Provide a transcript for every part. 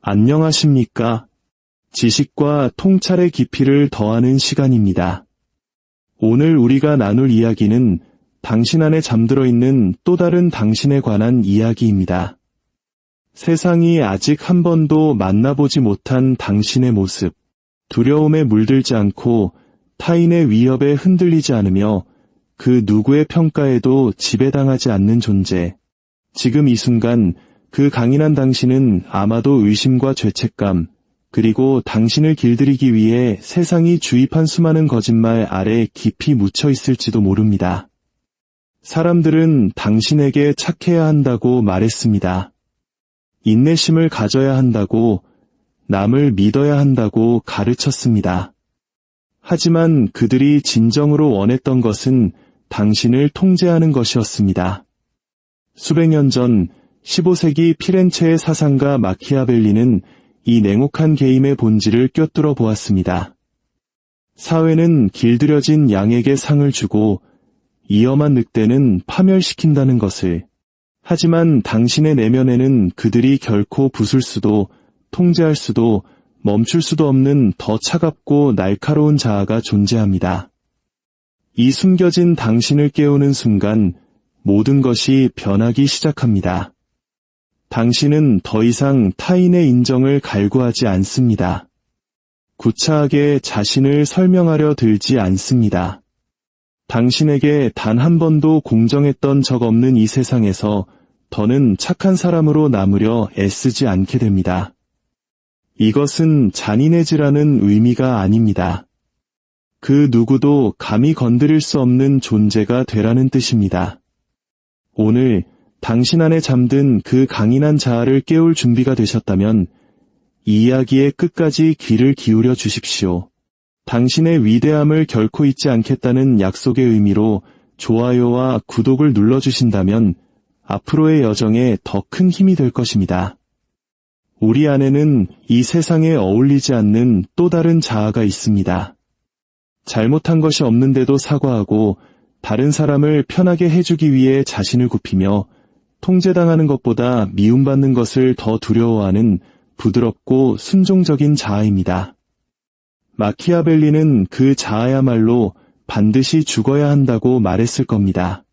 안녕하십니까? 지식과 통찰의 깊이를 더하는 시간입니다. 오늘 우리가 나눌 이야기는 당신 안에 잠들어 있는 또 다른 당신에 관한 이야기입니다. 세상이 아직 한 번도 만나보지 못한 당신의 모습, 두려움에 물들지 않고 타인의 위협에 흔들리지 않으며 그 누구의 평가에도 지배당하지 않는 존재. 지금 이 순간 그 강인한 당신은 아마도 의심과 죄책감, 그리고 당신을 길들이기 위해 세상이 주입한 수많은 거짓말 아래 깊이 묻혀 있을지도 모릅니다. 사람들은 당신에게 착해야 한다고 말했습니다. 인내심을 가져야 한다고, 남을 믿어야 한다고 가르쳤습니다. 하지만 그들이 진정으로 원했던 것은 당신을 통제하는 것이었습니다. 수백 년 전 15세기 피렌체의 사상가 마키아벨리는 이 냉혹한 게임의 본질을 꿰뚫어 보았습니다. 사회는 길들여진 양에게 상을 주고 위험한 늑대는 파멸시킨다는 것을. 하지만 당신의 내면에는 그들이 결코 부술 수도, 통제할 수도, 멈출 수도 없는 더 차갑고 날카로운 자아가 존재합니다. 이 숨겨진 당신을 깨우는 순간 모든 것이 변하기 시작합니다. 당신은 더 이상 타인의 인정을 갈구하지 않습니다. 구차하게 자신을 설명하려 들지 않습니다. 당신에게 단 한 번도 공정했던 적 없는 이 세상에서 더는 착한 사람으로 남으려 애쓰지 않게 됩니다. 이것은 잔인해지라는 의미가 아닙니다. 그 누구도 감히 건드릴 수 없는 존재가 되라는 뜻입니다. 오늘 당신 안에 잠든 그 강인한 자아를 깨울 준비가 되셨다면 이 이야기의 끝까지 귀를 기울여 주십시오. 당신의 위대함을 결코 잊지 않겠다는 약속의 의미로 좋아요와 구독을 눌러주신다면 앞으로의 여정에 더 큰 힘이 될 것입니다. 우리 안에는 이 세상에 어울리지 않는 또 다른 자아가 있습니다. 잘못한 것이 없는데도 사과하고 다른 사람을 편하게 해주기 위해 자신을 굽히며 통제당하는 것보다 미움받는 것을 더 두려워하는 부드럽고 순종적인 자아입니다. 마키아벨리는 그 자아야말로 반드시 죽어야 한다고 말했을 겁니다.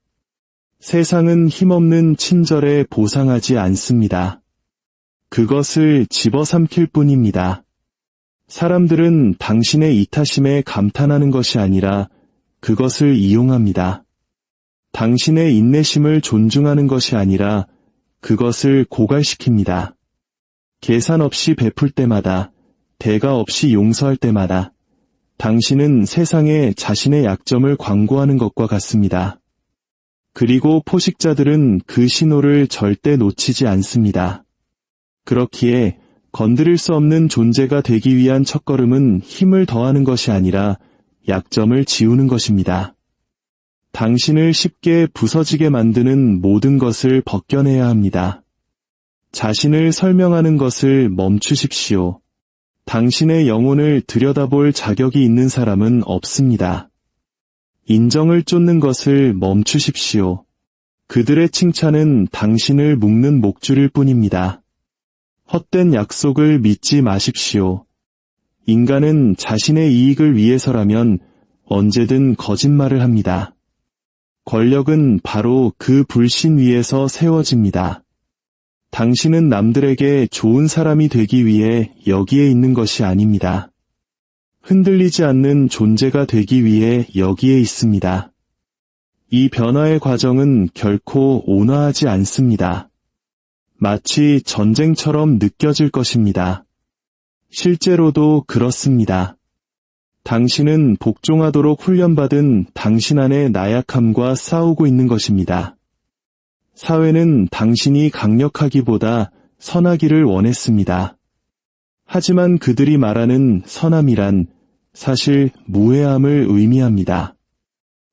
세상은 힘없는 친절에 보상하지 않습니다. 그것을 집어삼킬 뿐입니다. 사람들은 당신의 이타심에 감탄하는 것이 아니라 그것을 이용합니다. 당신의 인내심을 존중하는 것이 아니라 그것을 고갈시킵니다. 계산 없이 베풀 때마다, 대가 없이 용서할 때마다 당신은 세상에 자신의 약점을 광고하는 것과 같습니다. 그리고 포식자들은 그 신호를 절대 놓치지 않습니다. 그렇기에 건드릴 수 없는 존재가 되기 위한 첫걸음은 힘을 더하는 것이 아니라 약점을 지우는 것입니다. 당신을 쉽게 부서지게 만드는 모든 것을 벗겨내야 합니다. 자신을 설명하는 것을 멈추십시오. 당신의 영혼을 들여다볼 자격이 있는 사람은 없습니다. 인정을 쫓는 것을 멈추십시오. 그들의 칭찬은 당신을 묶는 목줄일 뿐입니다. 헛된 약속을 믿지 마십시오. 인간은 자신의 이익을 위해서라면 언제든 거짓말을 합니다. 권력은 바로 그 불신 위에서 세워집니다. 당신은 남들에게 좋은 사람이 되기 위해 여기에 있는 것이 아닙니다. 흔들리지 않는 존재가 되기 위해 여기에 있습니다. 이 변화의 과정은 결코 온화하지 않습니다. 마치 전쟁처럼 느껴질 것입니다. 실제로도 그렇습니다. 당신은 복종하도록 훈련받은 당신 안의 나약함과 싸우고 있는 것입니다. 사회는 당신이 강력하기보다 선하기를 원했습니다. 하지만 그들이 말하는 선함이란 사실 무해함을 의미합니다.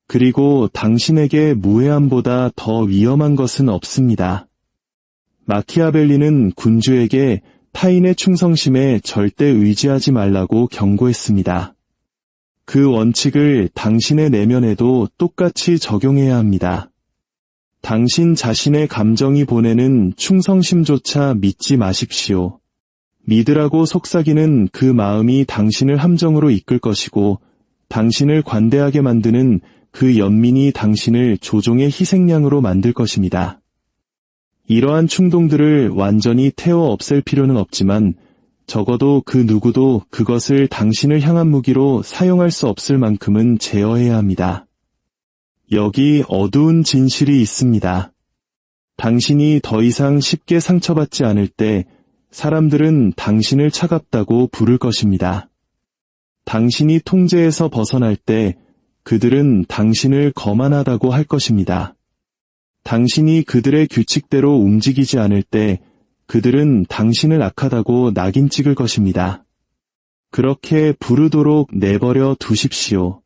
그리고 당신에게 무해함보다 더 위험한 것은 없습니다. 마키아벨리는 군주에게 타인의 충성심에 절대 의지하지 말라고 경고했습니다. 그 원칙을 당신의 내면에도 똑같이 적용해야 합니다. 당신 자신의 감정이 보내는 충성심조차 믿지 마십시오. 믿으라고 속삭이는 그 마음이 당신을 함정으로 이끌 것이고 당신을 관대하게 만드는 그 연민이 당신을 조종의 희생양으로 만들 것입니다. 이러한 충동들을 완전히 태워 없앨 필요는 없지만 적어도 그 누구도 그것을 당신을 향한 무기로 사용할 수 없을 만큼은 제어해야 합니다. 여기 어두운 진실이 있습니다. 당신이 더 이상 쉽게 상처받지 않을 때 사람들은 당신을 차갑다고 부를 것입니다. 당신이 통제에서 벗어날 때 그들은 당신을 거만하다고 할 것입니다. 당신이 그들의 규칙대로 움직이지 않을 때 그들은 당신을 악하다고 낙인 찍을 것입니다. 그렇게 부르도록 내버려 두십시오.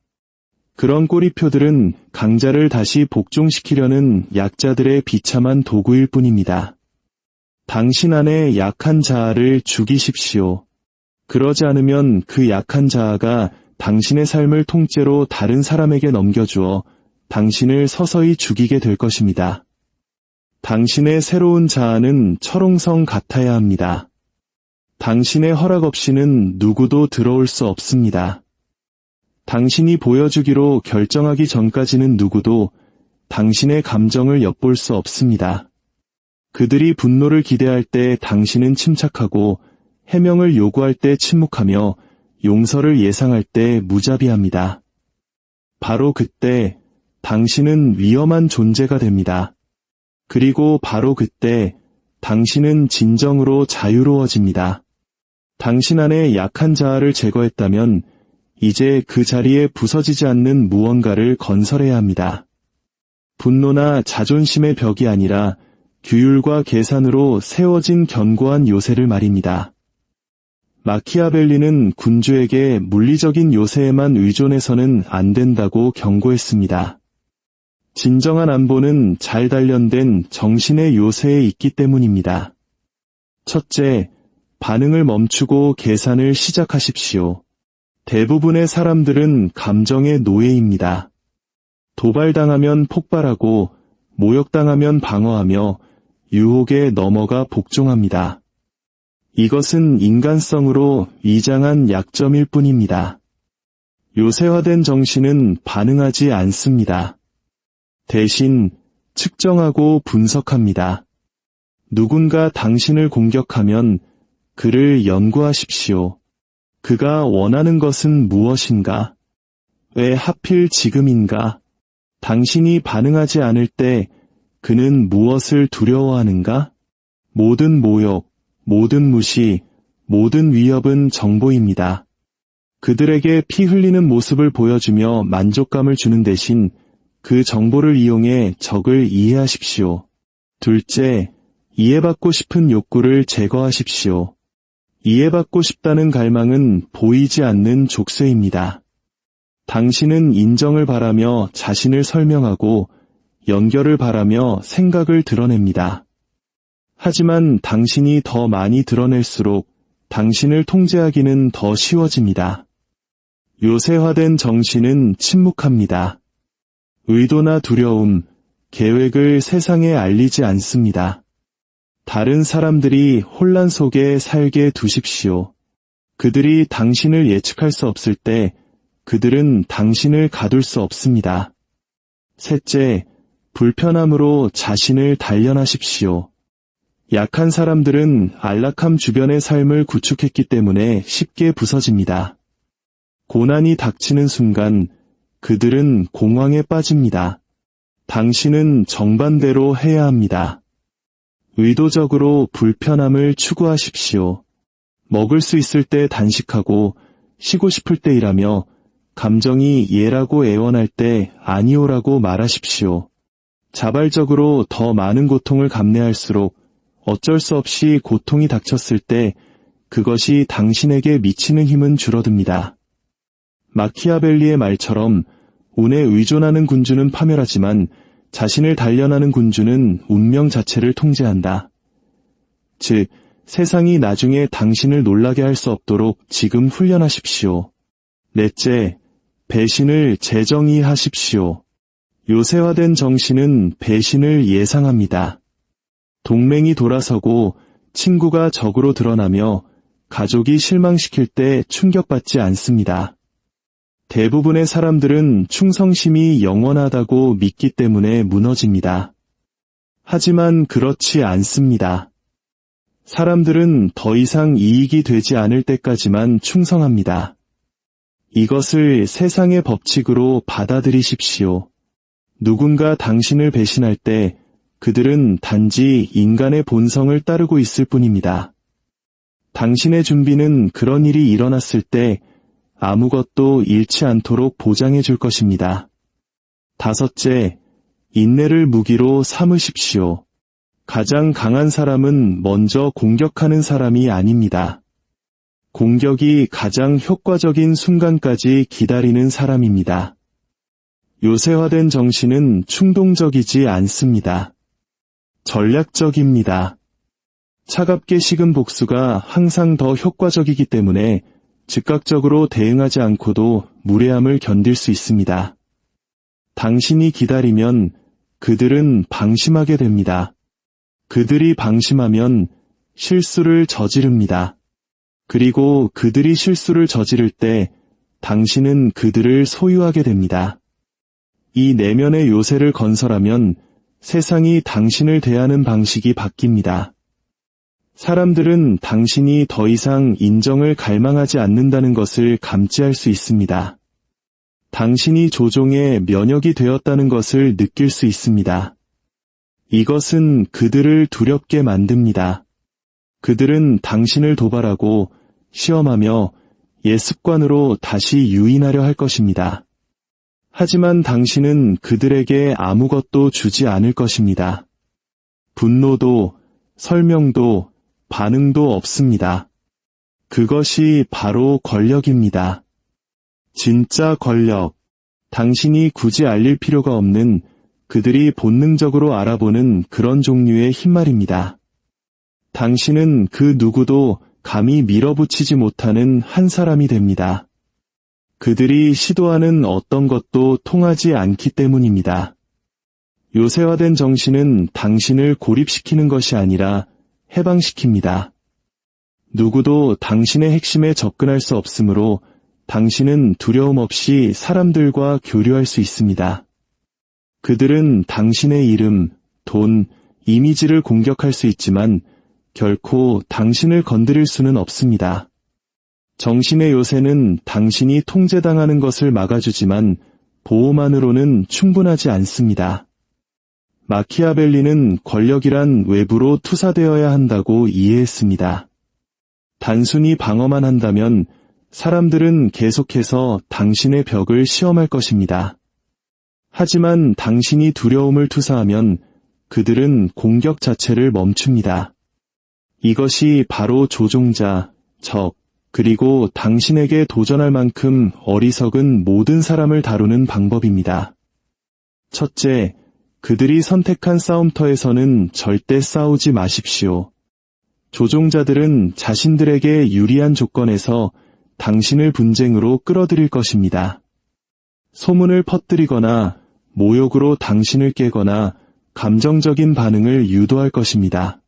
그런 꼬리표들은 강자를 다시 복종시키려는 약자들의 비참한 도구일 뿐입니다. 당신 안에 약한 자아를 죽이십시오. 그러지 않으면 그 약한 자아가 당신의 삶을 통째로 다른 사람에게 넘겨주어 당신을 서서히 죽이게 될 것입니다. 당신의 새로운 자아는 철옹성 같아야 합니다. 당신의 허락 없이는 누구도 들어올 수 없습니다. 당신이 보여주기로 결정하기 전까지는 누구도 당신의 감정을 엿볼 수 없습니다. 그들이 분노를 기대할 때 당신은 침착하고 해명을 요구할 때 침묵하며 용서를 예상할 때 무자비합니다. 바로 그때 당신은 위험한 존재가 됩니다. 그리고 바로 그때 당신은 진정으로 자유로워집니다. 당신 안에 약한 자아를 제거했다면 이제 그 자리에 부서지지 않는 무언가를 건설해야 합니다. 분노나 자존심의 벽이 아니라 규율과 계산으로 세워진 견고한 요새를 말입니다. 마키아벨리는 군주에게 물리적인 요새에만 의존해서는 안 된다고 경고했습니다. 진정한 안보는 잘 단련된 정신의 요새에 있기 때문입니다. 첫째, 반응을 멈추고 계산을 시작하십시오. 대부분의 사람들은 감정의 노예입니다. 도발당하면 폭발하고 모욕당하면 방어하며 유혹에 넘어가 복종합니다. 이것은 인간성으로 위장한 약점일 뿐입니다. 요새화된 정신은 반응하지 않습니다. 대신 측정하고 분석합니다. 누군가 당신을 공격하면 그를 연구하십시오. 그가 원하는 것은 무엇인가? 왜 하필 지금인가? 당신이 반응하지 않을 때 그는 무엇을 두려워하는가? 모든 모욕, 모든 무시, 모든 위협은 정보입니다. 그들에게 피 흘리는 모습을 보여주며 만족감을 주는 대신 그 정보를 이용해 적을 이해하십시오. 둘째, 이해받고 싶은 욕구를 제거하십시오. 이해받고 싶다는 갈망은 보이지 않는 족쇄입니다. 당신은 인정을 바라며 자신을 설명하고 연결을 바라며 생각을 드러냅니다. 하지만 당신이 더 많이 드러낼수록 당신을 통제하기는 더 쉬워집니다. 요새화된 정신은 침묵합니다. 의도나 두려움, 계획을 세상에 알리지 않습니다. 다른 사람들이 혼란 속에 살게 두십시오. 그들이 당신을 예측할 수 없을 때 그들은 당신을 가둘 수 없습니다. 셋째, 불편함으로 자신을 단련하십시오. 약한 사람들은 안락함 주변의 삶을 구축했기 때문에 쉽게 부서집니다. 고난이 닥치는 순간 그들은 공황에 빠집니다. 당신은 정반대로 해야 합니다. 의도적으로 불편함을 추구하십시오. 먹을 수 있을 때 단식하고 쉬고 싶을 때 일하며 감정이 예라고 애원할 때 아니오라고 말하십시오. 자발적으로 더 많은 고통을 감내할수록 어쩔 수 없이 고통이 닥쳤을 때 그것이 당신에게 미치는 힘은 줄어듭니다. 마키아벨리의 말처럼 운에 의존하는 군주는 파멸하지만 자신을 단련하는 군주는 운명 자체를 통제한다. 즉, 세상이 나중에 당신을 놀라게 할 수 없도록 지금 훈련하십시오. 넷째, 배신을 재정의하십시오. 요새화된 정신은 배신을 예상합니다. 동맹이 돌아서고 친구가 적으로 드러나며 가족이 실망시킬 때 충격받지 않습니다. 대부분의 사람들은 충성심이 영원하다고 믿기 때문에 무너집니다. 하지만 그렇지 않습니다. 사람들은 더 이상 이익이 되지 않을 때까지만 충성합니다. 이것을 세상의 법칙으로 받아들이십시오. 누군가 당신을 배신할 때 그들은 단지 인간의 본성을 따르고 있을 뿐입니다. 당신의 준비는 그런 일이 일어났을 때 아무것도 잃지 않도록 보장해 줄 것입니다. 다섯째, 인내를 무기로 삼으십시오. 가장 강한 사람은 먼저 공격하는 사람이 아닙니다. 공격이 가장 효과적인 순간까지 기다리는 사람입니다. 요새화된 정신은 충동적이지 않습니다. 전략적입니다. 차갑게 식은 복수가 항상 더 효과적이기 때문에 즉각적으로 대응하지 않고도 무례함을 견딜 수 있습니다. 당신이 기다리면 그들은 방심하게 됩니다. 그들이 방심하면 실수를 저지릅니다. 그리고 그들이 실수를 저지를 때 당신은 그들을 소유하게 됩니다. 이 내면의 요새를 건설하면 세상이 당신을 대하는 방식이 바뀝니다. 사람들은 당신이 더 이상 인정을 갈망하지 않는다는 것을 감지할 수 있습니다. 당신이 조종의 면역이 되었다는 것을 느낄 수 있습니다. 이것은 그들을 두렵게 만듭니다. 그들은 당신을 도발하고 시험하며 옛 습관으로 다시 유인하려 할 것입니다. 하지만 당신은 그들에게 아무것도 주지 않을 것입니다. 분노도, 설명도, 반응도 없습니다. 그것이 바로 권력입니다. 진짜 권력, 당신이 굳이 알릴 필요가 없는 그들이 본능적으로 알아보는 그런 종류의 힘말입니다. 당신은 그 누구도 감히 밀어붙이지 못하는 한 사람이 됩니다. 그들이 시도하는 어떤 것도 통하지 않기 때문입니다. 요새화된 정신은 당신을 고립시키는 것이 아니라 해방시킵니다. 누구도 당신의 핵심에 접근할 수 없으므로 당신은 두려움 없이 사람들과 교류할 수 있습니다. 그들은 당신의 이름, 돈, 이미지를 공격할 수 있지만 결코 당신을 건드릴 수는 없습니다. 정신의 요새는 당신이 통제당하는 것을 막아주지만 보호만으로는 충분하지 않습니다. 마키아벨리는 권력이란 외부로 투사되어야 한다고 이해했습니다. 단순히 방어만 한다면 사람들은 계속해서 당신의 벽을 시험할 것입니다. 하지만 당신이 두려움을 투사하면 그들은 공격 자체를 멈춥니다. 이것이 바로 조종자, 적, 그리고 당신에게 도전할 만큼 어리석은 모든 사람을 다루는 방법입니다. 첫째, 그들이 선택한 싸움터에서는 절대 싸우지 마십시오. 조종자들은 자신들에게 유리한 조건에서 당신을 분쟁으로 끌어들일 것입니다. 소문을 퍼뜨리거나 모욕으로 당신을 깨거나 감정적인 반응을 유도할 것입니다.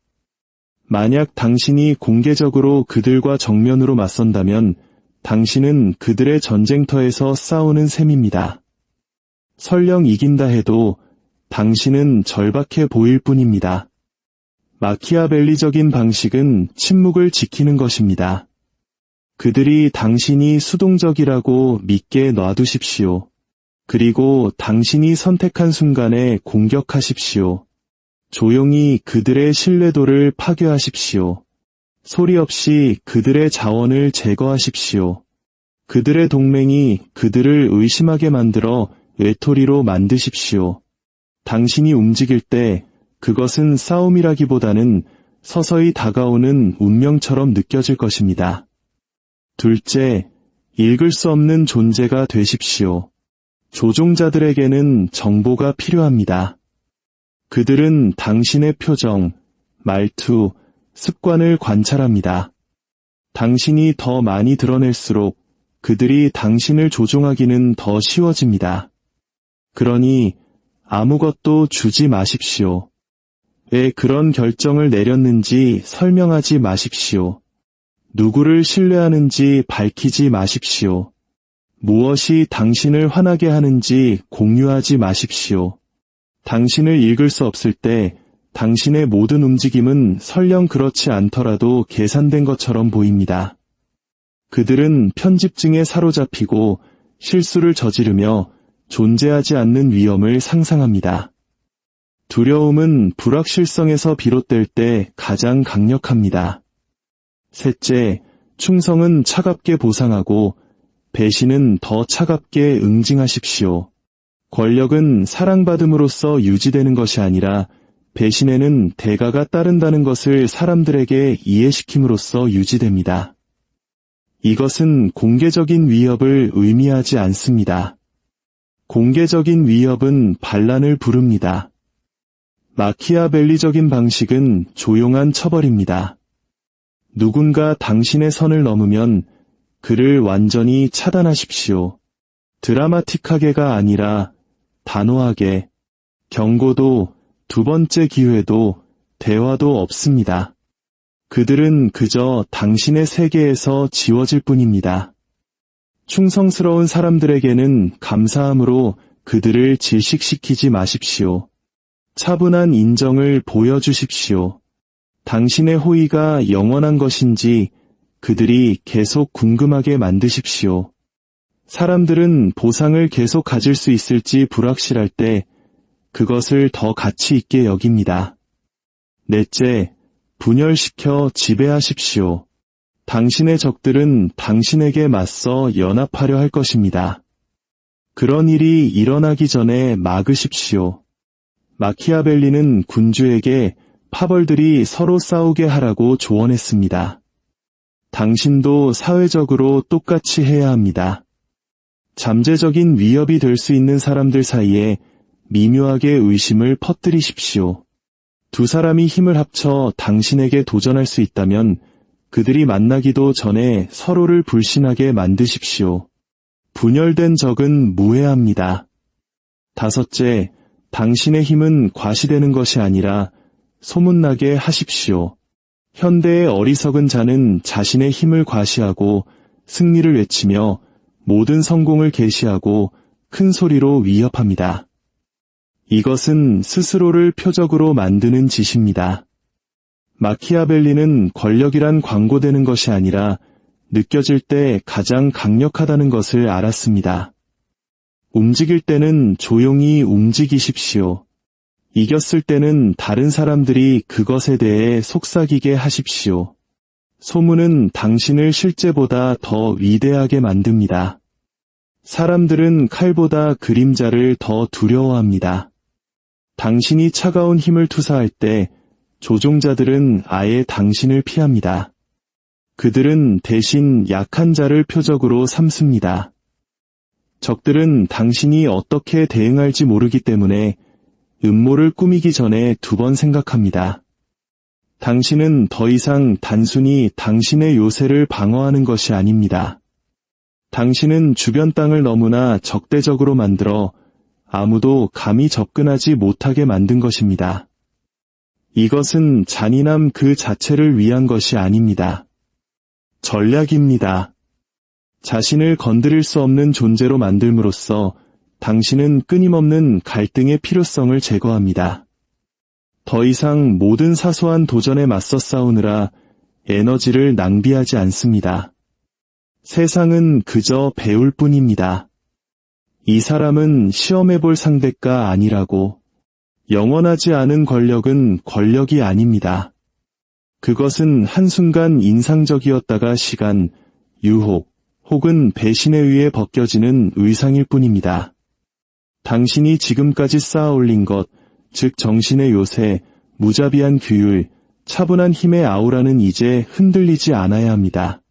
만약 당신이 공개적으로 그들과 정면으로 맞선다면 당신은 그들의 전쟁터에서 싸우는 셈입니다. 설령 이긴다 해도 당신은 절박해 보일 뿐입니다. 마키아벨리적인 방식은 침묵을 지키는 것입니다. 그들이 당신이 수동적이라고 믿게 놔두십시오. 그리고 당신이 선택한 순간에 공격하십시오. 조용히 그들의 신뢰도를 파괴하십시오. 소리 없이 그들의 자원을 제거하십시오. 그들의 동맹이 그들을 의심하게 만들어 외톨이로 만드십시오. 당신이 움직일 때 그것은 싸움이라기보다는 서서히 다가오는 운명처럼 느껴질 것입니다. 둘째, 읽을 수 없는 존재가 되십시오. 조종자들에게는 정보가 필요합니다. 그들은 당신의 표정, 말투, 습관을 관찰합니다. 당신이 더 많이 드러낼수록 그들이 당신을 조종하기는 더 쉬워집니다. 그러니 아무것도 주지 마십시오. 왜 그런 결정을 내렸는지 설명하지 마십시오. 누구를 신뢰하는지 밝히지 마십시오. 무엇이 당신을 화나게 하는지 공유하지 마십시오. 당신을 읽을 수 없을 때 당신의 모든 움직임은 설령 그렇지 않더라도 계산된 것처럼 보입니다. 그들은 편집증에 사로잡히고 실수를 저지르며 존재하지 않는 위험을 상상합니다. 두려움은 불확실성에서 비롯될 때 가장 강력합니다. 셋째, 충성은 차갑게 보상하고 배신은 더 차갑게 응징하십시오. 권력은 사랑받음으로써 유지되는 것이 아니라 배신에는 대가가 따른다는 것을 사람들에게 이해시킴으로써 유지됩니다. 이것은 공개적인 위협을 의미하지 않습니다. 공개적인 위협은 반란을 부릅니다. 마키아벨리적인 방식은 조용한 처벌입니다. 누군가 당신의 선을 넘으면 그를 완전히 차단하십시오. 드라마틱하게가 아니라 단호하게. 경고도, 두 번째 기회도, 대화도 없습니다. 그들은 그저 당신의 세계에서 지워질 뿐입니다. 충성스러운 사람들에게는 감사함으로 그들을 질식시키지 마십시오. 차분한 인정을 보여주십시오. 당신의 호의가 영원한 것인지 그들이 계속 궁금하게 만드십시오. 사람들은 보상을 계속 가질 수 있을지 불확실할 때 그것을 더 가치 있게 여깁니다. 넷째, 분열시켜 지배하십시오. 당신의 적들은 당신에게 맞서 연합하려 할 것입니다. 그런 일이 일어나기 전에 막으십시오. 마키아벨리는 군주에게 파벌들이 서로 싸우게 하라고 조언했습니다. 당신도 사회적으로 똑같이 해야 합니다. 잠재적인 위협이 될 수 있는 사람들 사이에 미묘하게 의심을 퍼뜨리십시오. 두 사람이 힘을 합쳐 당신에게 도전할 수 있다면 그들이 만나기도 전에 서로를 불신하게 만드십시오. 분열된 적은 무해합니다. 다섯째, 당신의 힘은 과시되는 것이 아니라 소문나게 하십시오. 현대의 어리석은 자는 자신의 힘을 과시하고 승리를 외치며 모든 성공을 계시하고 큰 소리로 위협합니다. 이것은 스스로를 표적으로 만드는 짓입니다. 마키아벨리는 권력이란 광고되는 것이 아니라 느껴질 때 가장 강력하다는 것을 알았습니다. 움직일 때는 조용히 움직이십시오. 이겼을 때는 다른 사람들이 그것에 대해 속삭이게 하십시오. 소문은 당신을 실제보다 더 위대하게 만듭니다. 사람들은 칼보다 그림자를 더 두려워합니다. 당신이 차가운 힘을 투사할 때 조종자들은 아예 당신을 피합니다. 그들은 대신 약한 자를 표적으로 삼습니다. 적들은 당신이 어떻게 대응할지 모르기 때문에 음모를 꾸미기 전에 2번 생각합니다. 당신은 더 이상 단순히 당신의 요새를 방어하는 것이 아닙니다. 당신은 주변 땅을 너무나 적대적으로 만들어 아무도 감히 접근하지 못하게 만든 것입니다. 이것은 잔인함 그 자체를 위한 것이 아닙니다. 전략입니다. 자신을 건드릴 수 없는 존재로 만들므로써 당신은 끊임없는 갈등의 필요성을 제거합니다. 더 이상 모든 사소한 도전에 맞서 싸우느라 에너지를 낭비하지 않습니다. 세상은 그저 배울 뿐입니다. 이 사람은 시험해볼 상대가 아니라고. 영원하지 않은 권력은 권력이 아닙니다. 그것은 한순간 인상적이었다가 시간, 유혹, 혹은 배신에 의해 벗겨지는 의상일 뿐입니다. 당신이 지금까지 쌓아올린 것, 즉 정신의 요새, 무자비한 규율, 차분한 힘의 아우라는 이제 흔들리지 않아야 합니다.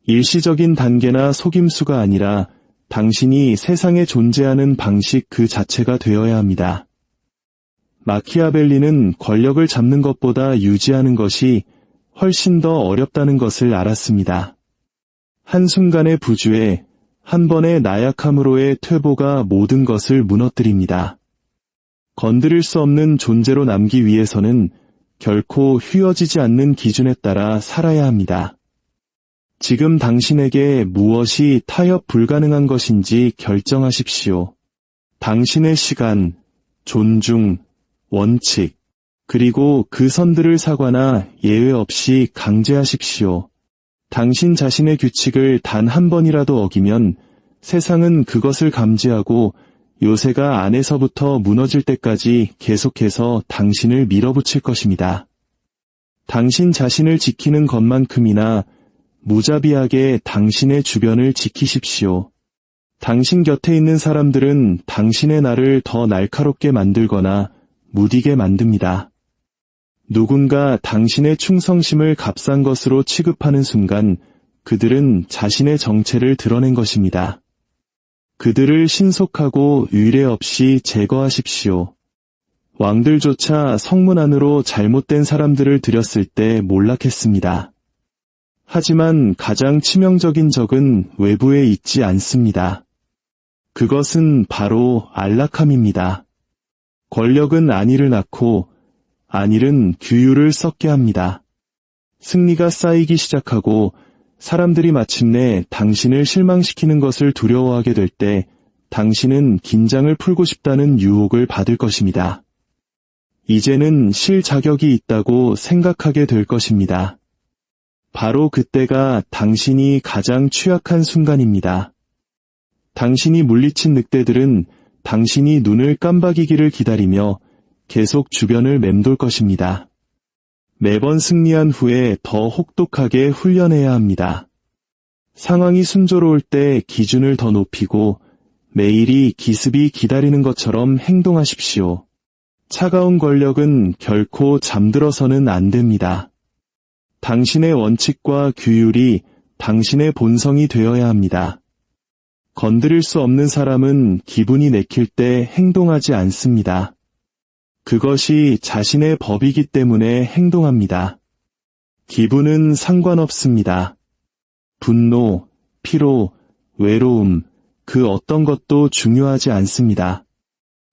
일시적인 단계나 속임수가 아니라 당신이 세상에 존재하는 방식 그 자체가 되어야 합니다. 마키아벨리는 권력을 잡는 것보다 유지하는 것이 훨씬 더 어렵다는 것을 알았습니다. 한순간의 부주에 한 번의 나약함으로의 퇴보가 모든 것을 무너뜨립니다. 건드릴 수 없는 존재로 남기 위해서는 결코 휘어지지 않는 기준에 따라 살아야 합니다. 지금 당신에게 무엇이 타협 불가능한 것인지 결정하십시오. 당신의 시간, 존중, 원칙, 그리고 그 선들을 사과나 예외 없이 강제하십시오. 당신 자신의 규칙을 단 한 번이라도 어기면 세상은 그것을 감지하고 요새가 안에서부터 무너질 때까지 계속해서 당신을 밀어붙일 것입니다. 당신 자신을 지키는 것만큼이나 무자비하게 당신의 주변을 지키십시오. 당신 곁에 있는 사람들은 당신의 날을 더 날카롭게 만들거나 무디게 만듭니다. 누군가 당신의 충성심을 값싼 것으로 취급하는 순간 그들은 자신의 정체를 드러낸 것입니다. 그들을 신속하고 의례 없이 제거하십시오. 왕들조차 성문 안으로 잘못된 사람들을 들였을 때 몰락했습니다. 하지만 가장 치명적인 적은 외부에 있지 않습니다. 그것은 바로 안락함입니다. 권력은 안위를 낳고 안일은 규율을 썩게 합니다. 승리가 쌓이기 시작하고 사람들이 마침내 당신을 실망시키는 것을 두려워하게 될 때 당신은 긴장을 풀고 싶다는 유혹을 받을 것입니다. 이제는 쉴 자격이 있다고 생각하게 될 것입니다. 바로 그때가 당신이 가장 취약한 순간입니다. 당신이 물리친 늑대들은 당신이 눈을 깜박이기를 기다리며 계속 주변을 맴돌 것입니다. 매번 승리한 후에 더 혹독하게 훈련해야 합니다. 상황이 순조로울 때 기준을 더 높이고 매일이 기습이 기다리는 것처럼 행동하십시오. 차가운 권력은 결코 잠들어서는 안 됩니다. 당신의 원칙과 규율이 당신의 본성이 되어야 합니다. 건드릴 수 없는 사람은 기분이 내킬 때 행동하지 않습니다. 그것이 자신의 법이기 때문에 행동합니다. 기분은 상관없습니다. 분노, 피로, 외로움, 그 어떤 것도 중요하지 않습니다.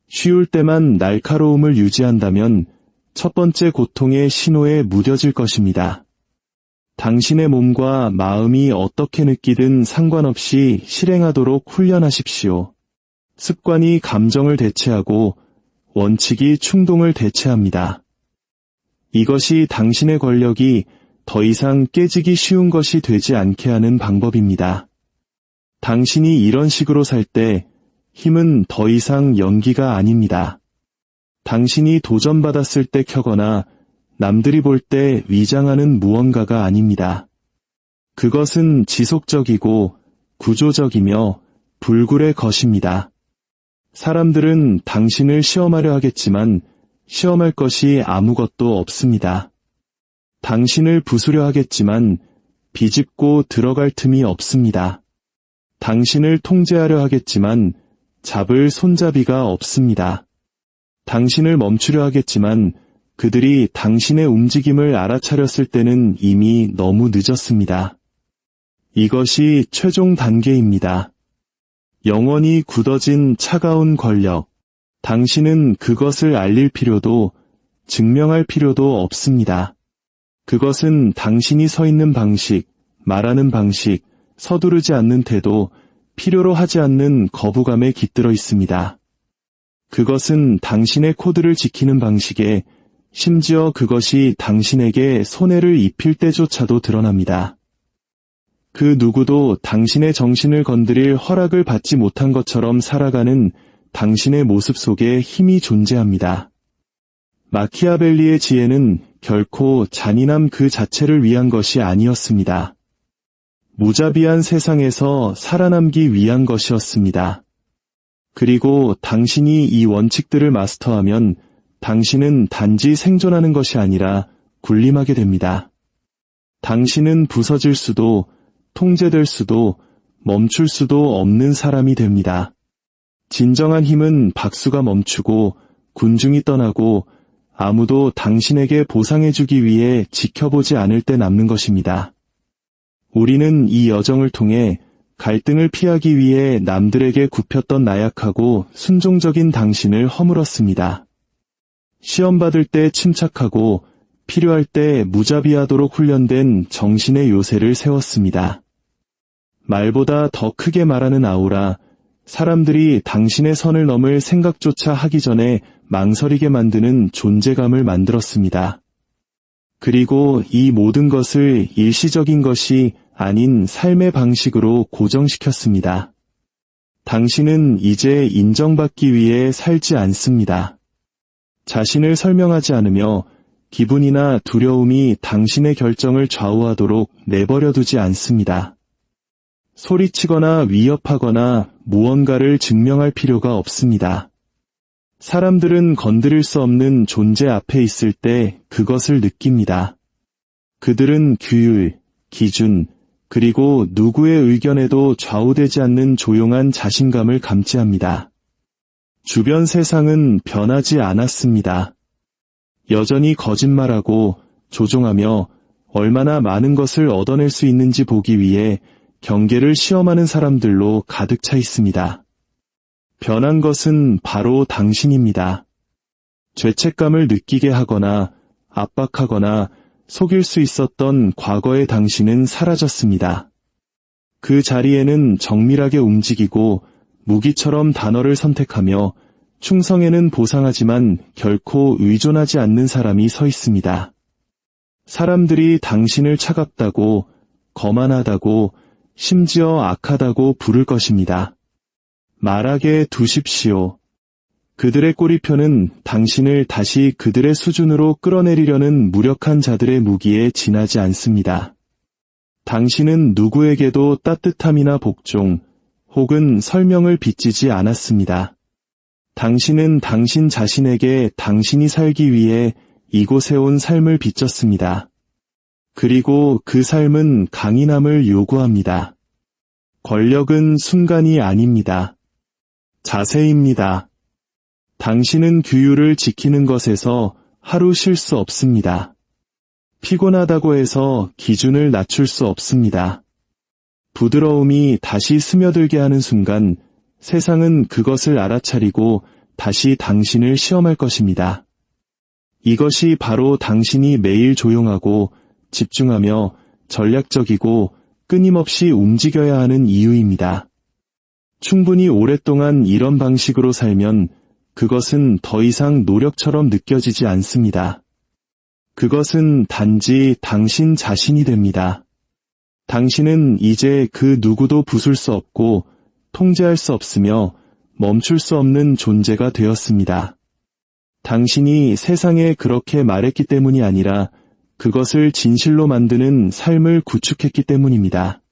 쉬울 때만 날카로움을 유지한다면 첫 번째 고통의 신호에 무뎌질 것입니다. 당신의 몸과 마음이 어떻게 느끼든 상관없이 실행하도록 훈련하십시오. 습관이 감정을 대체하고 원칙이 충동을 대체합니다. 이것이 당신의 권력이 더 이상 깨지기 쉬운 것이 되지 않게 하는 방법입니다. 당신이 이런 식으로 살 때 힘은 더 이상 연기가 아닙니다. 당신이 도전받았을 때 켜거나 남들이 볼 때 위장하는 무언가가 아닙니다. 그것은 지속적이고 구조적이며 불굴의 것입니다. 사람들은 당신을 시험하려 하겠지만 시험할 것이 아무것도 없습니다. 당신을 부수려 하겠지만 비집고 들어갈 틈이 없습니다. 당신을 통제하려 하겠지만 잡을 손잡이가 없습니다. 당신을 멈추려 하겠지만 그들이 당신의 움직임을 알아차렸을 때는 이미 너무 늦었습니다. 이것이 최종 단계입니다. 영원히 굳어진 차가운 권력. 당신은 그것을 알릴 필요도 증명할 필요도 없습니다. 그것은 당신이 서 있는 방식, 말하는 방식, 서두르지 않는 태도, 필요로 하지 않는 거부감에 깃들어 있습니다. 그것은 당신의 코드를 지키는 방식에 심지어 그것이 당신에게 손해를 입힐 때조차도 드러납니다. 그 누구도 당신의 정신을 건드릴 허락을 받지 못한 것처럼 살아가는 당신의 모습 속에 힘이 존재합니다. 마키아벨리의 지혜는 결코 잔인함 그 자체를 위한 것이 아니었습니다. 무자비한 세상에서 살아남기 위한 것이었습니다. 그리고 당신이 이 원칙들을 마스터하면 당신은 단지 생존하는 것이 아니라 군림하게 됩니다. 당신은 부서질 수도, 통제될 수도, 멈출 수도 없는 사람이 됩니다. 진정한 힘은 박수가 멈추고 군중이 떠나고 아무도 당신에게 보상해주기 위해 지켜보지 않을 때 남는 것입니다. 우리는 이 여정을 통해 갈등을 피하기 위해 남들에게 굽혔던 나약하고 순종적인 당신을 허물었습니다. 시험받을 때 침착하고 필요할 때 무자비하도록 훈련된 정신의 요새를 세웠습니다. 말보다 더 크게 말하는 아우라, 사람들이 당신의 선을 넘을 생각조차 하기 전에 망설이게 만드는 존재감을 만들었습니다. 그리고 이 모든 것을 일시적인 것이 아닌 삶의 방식으로 고정시켰습니다. 당신은 이제 인정받기 위해 살지 않습니다. 자신을 설명하지 않으며 기분이나 두려움이 당신의 결정을 좌우하도록 내버려두지 않습니다. 소리치거나 위협하거나 무언가를 증명할 필요가 없습니다. 사람들은 건드릴 수 없는 존재 앞에 있을 때 그것을 느낍니다. 그들은 규율, 기준, 그리고 누구의 의견에도 좌우되지 않는 조용한 자신감을 감지합니다. 주변 세상은 변하지 않았습니다. 여전히 거짓말하고 조종하며 얼마나 많은 것을 얻어낼 수 있는지 보기 위해 경계를 시험하는 사람들로 가득 차 있습니다. 변한 것은 바로 당신입니다. 죄책감을 느끼게 하거나 압박하거나 속일 수 있었던 과거의 당신은 사라졌습니다. 그 자리에는 정밀하게 움직이고 무기처럼 단어를 선택하며 충성에는 보상하지만 결코 의존하지 않는 사람이 서 있습니다. 사람들이 당신을 차갑다고, 거만하다고, 심지어 악하다고 부를 것입니다. 말하게 두십시오. 그들의 꼬리표는 당신을 다시 그들의 수준으로 끌어내리려는 무력한 자들의 무기에 지나지 않습니다. 당신은 누구에게도 따뜻함이나 복종, 혹은 설명을 빚지지 않았습니다. 당신은 당신 자신에게 당신이 살기 위해 이곳에 온 삶을 빚졌습니다. 그리고 그 삶은 강인함을 요구합니다. 권력은 순간이 아닙니다. 자세입니다. 당신은 규율을 지키는 것에서 하루 쉴 수 없습니다. 피곤하다고 해서 기준을 낮출 수 없습니다. 부드러움이 다시 스며들게 하는 순간 세상은 그것을 알아차리고 다시 당신을 시험할 것입니다. 이것이 바로 당신이 매일 조용하고 집중하며 전략적이고 끊임없이 움직여야 하는 이유입니다. 충분히 오랫동안 이런 방식으로 살면 그것은 더 이상 노력처럼 느껴지지 않습니다. 그것은 단지 당신 자신이 됩니다. 당신은 이제 그 누구도 부술 수 없고 통제할 수 없으며 멈출 수 없는 존재가 되었습니다. 당신이 세상에 그렇게 말했기 때문이 아니라 그것을 진실로 만드는 삶을 구축했기 때문입니다.